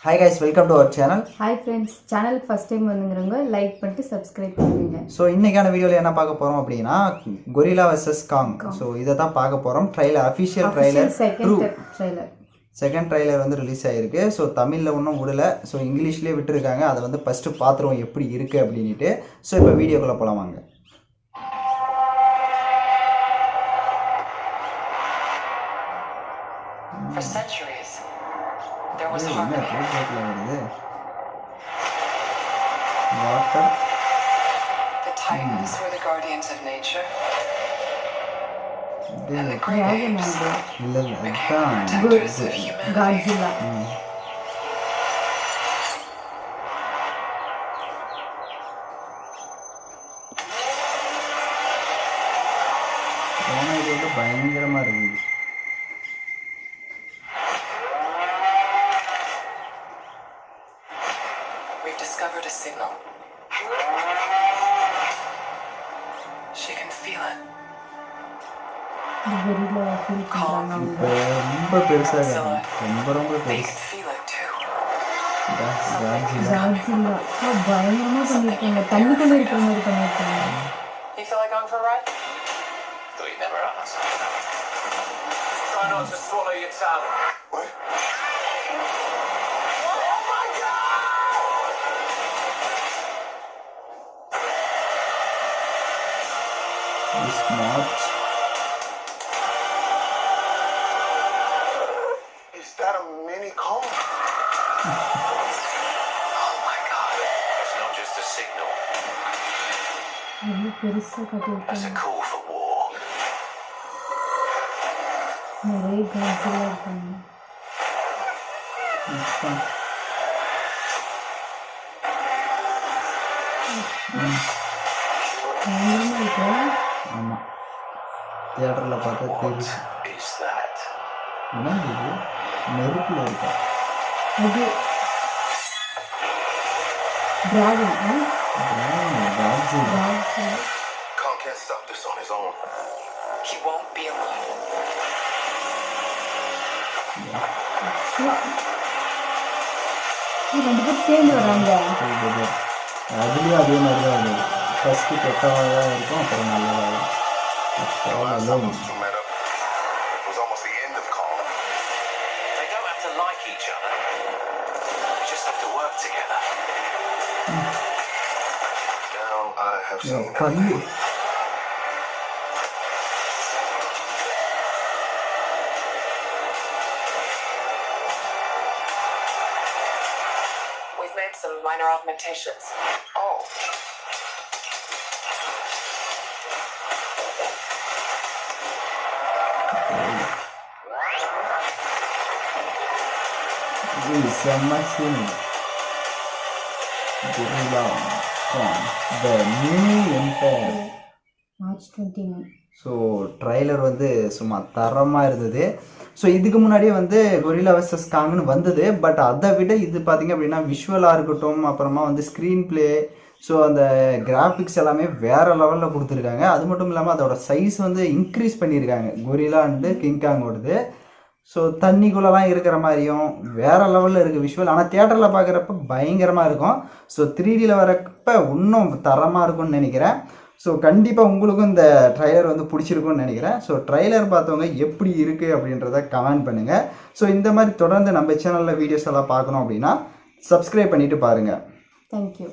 Hi guys, welcome to our channel. Hi friends, channel first time வந்துங்கறவங்க like பண்ணிட்டு subscribe பண்ணுங்க. So இன்னைக்கான வீடியோல என்ன பார்க்க போறோம் அப்படினா Gorilla vs Kong. So இத தான் பார்க்க போறோம். Trailer official trailer second trailer வந்து ரிலீஸ் ஆயிருக்கு. ஸோ தமிழில் ஒன்றும் விடல. ஸோ இங்கிலீஷ்லேயே விட்டுருக்காங்க. அதை வந்து ஃபஸ்ட்டு பார்த்துருவோம் எப்படி இருக்குது அப்படின்ட்டு. ஸோ இப்போ வீடியோக்குள்ளே போகலாம் வாங்க. வருது water Titans were the guardians of nature. And the great apes became protectors of humanity. Godzilla. இது பயங்கரமா இருக்குது. We've discovered a signal. She can feel it. ரொம்ப பெருசா ரொம்ப பெருசு. பயங்கரமா பண்ணிருக்காங்க. தண்ணிக்குள்ள இருக்கிற மாதிரி பண்ணிருக்காங்க. You feel like going for a ride? Thought you'd never ask. Try not to swallow your tongue. What? Oh my God! It's not. Is that a mini Kong? Oh my God! It's not just a signal. That's a call for war. நிறைய Godzilla இருக்காங்க. ஆமா தியேட்டர்ல பார்த்தா தெரியும். Is that? என்ன இது நெருப்புல இருக்கா? அது dragon. Godzilla. Kong can't stop this on his own. He won't be alone. ரெண்டு பேரும் சேர்ந்து வராங்க. அதுலேயும் அதே மாதிரி தான் இருக்குது. ஃபஸ்ட்டு கெட்டதாக இருக்கும், அப்புறம் நல்லதாக Met up. It was almost the end of Kong. They don't have to like each other. They just have to work together. Now I have seen பல்லு We've made some minor augmentations. Oh. இது செம்ம scene. Gorilla Kong The New Empire. March 29. So trailer வந்து சும்மா தரமாக இருந்தது. So இதுக்கு முன்னாடியே வந்து Gorilla vs Kongனு வந்தது. பட் அதை விட இது பார்த்திங்க அப்படின்னா விஷுவலாக இருக்கட்டும், அப்புறமா வந்து ஸ்க்ரீன் ப்ளே, ஸோ அந்த கிராஃபிக்ஸ் எல்லாமே வேறு லெவலில் கொடுத்துருக்காங்க. அது மட்டும் இல்லாமல் அதோட சைஸ் வந்து இன்க்ரீஸ் பண்ணியிருக்காங்க Gorilla அண்டு King Kongோடது. ஸோ தண்ணிக்குள்ளெல்லாம் இருக்கிற மாதிரியும் வேறு லெவலில் இருக்குது விஷுவல். ஆனால் தியேட்டரில் பார்க்குறப்ப பயங்கரமாக இருக்கும். ஸோ 3Dயில் வரப்போ இன்னும் தரமாக இருக்கும்னு நினைக்கிறேன். ஸோ கண்டிப்பாக உங்களுக்கும் இந்த ட்ரைலர் வந்து பிடிச்சிருக்குன்னு நினைக்கிறேன். ஸோ ட்ரைலர் பார்த்தவங்க எப்படி இருக்குது அப்படின்றத கமெண்ட் பண்ணுங்கள். ஸோ இந்த மாதிரி தொடர்ந்து நம்ம சேனலில் வீடியோஸ் எல்லாம் பார்க்கணும் அப்படின்னா சப்ஸ்கிரைப் பண்ணிவிட்டு பாருங்கள். தேங்க்யூ.